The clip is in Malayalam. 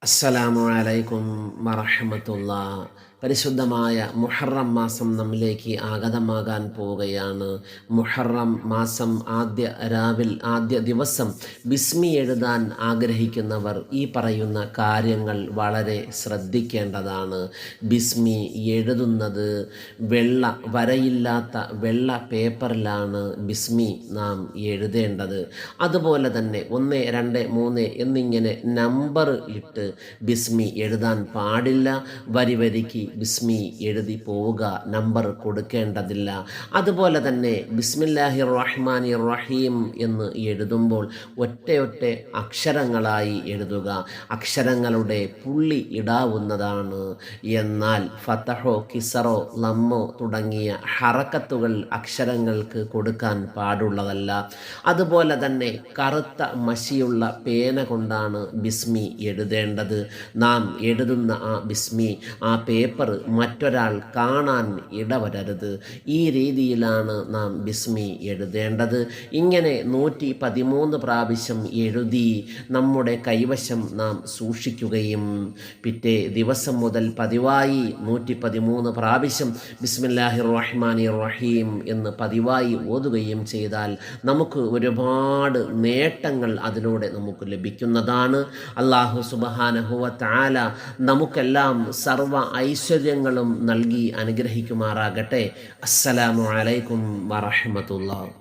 അസ്സലാമു അലൈക്കും വറഹ്മത്തുള്ളാ. പരിശുദ്ധമായ മുഹറം മാസം നമ്മിലേക്ക് ആഗതമാകാൻ പോവുകയാണ്. മുഹറം മാസം ആദ്യ ദിവസം ബിസ്മി എഴുതാൻ ആഗ്രഹിക്കുന്നവർ ഈ പറയുന്ന കാര്യങ്ങൾ വളരെ ശ്രദ്ധിക്കേണ്ടതാണ്. ബിസ്മി എഴുതുന്നത് വരയില്ലാത്ത വെള്ള പേപ്പറിലാണ് ബിസ്മി നാം എഴുതേണ്ടത്. അതുപോലെ തന്നെ 1, 2, 3 എന്നിങ്ങനെ നമ്പർ ഇട്ട് ബിസ്മി എഴുതാൻ പാടില്ല. വരിക്ക് ബിസ്മി എഴുതി പോവുക, നമ്പർ കൊടുക്കേണ്ടതില്ല. അതുപോലെ തന്നെ ബിസ്മില്ലാഹിർ റഹ്മാനിർ റഹീം എന്ന് എഴുതുമ്പോൾ ഒറ്റ അക്ഷരങ്ങളായി എഴുതുക. അക്ഷരങ്ങളുടെ പുള്ളി ഇടാവുന്നതാണ്. എന്നാൽ ഫതഹോ കിസറോ ലമ്മോ തുടങ്ങിയ ഹറക്കത്തുകൾ അക്ഷരങ്ങൾക്ക് കൊടുക്കാൻ പാടുള്ളതല്ല. അതുപോലെ തന്നെ കറുത്ത മഷിയുള്ള പേന കൊണ്ടാണ് ബിസ്മി എഴുതേണ്ടത്. നാം എഴുതുന്ന ആ ബിസ്മി, ആ പേപ്പർ മറ്റൊരാൾ കാണാൻ ഇടവരരുത്. ഈ രീതിയിലാണ് നാം ബിസ്മി എഴുതേണ്ടത്. ഇങ്ങനെ 113 പ്രാവശ്യം എഴുതി നമ്മുടെ കൈവശം നാം സൂക്ഷിക്കുകയും പിറ്റേ ദിവസം മുതൽ പതിവായി 113 പ്രാവശ്യം ബിസ്മില്ലാഹിർ റഹ്മാനിർ റഹീം എന്ന് പതിവായി ഓതുകയും ചെയ്താൽ നമുക്ക് ഒരുപാട് നേട്ടങ്ങൾ അതിലൂടെ നമുക്ക് ലഭിക്കുന്നതാണ്. അല്ലാഹു സുബ്ഹാനഹു വ തആല നമുക്കെല്ലാം സർവ്വ ഐശ്വര്യങ്ങളും നൽകി അനുഗ്രഹിക്കുമാറാകട്ടെ. അസ്സലാമു അലൈക്കും വറഹ്മത്തുള്ളാഹി.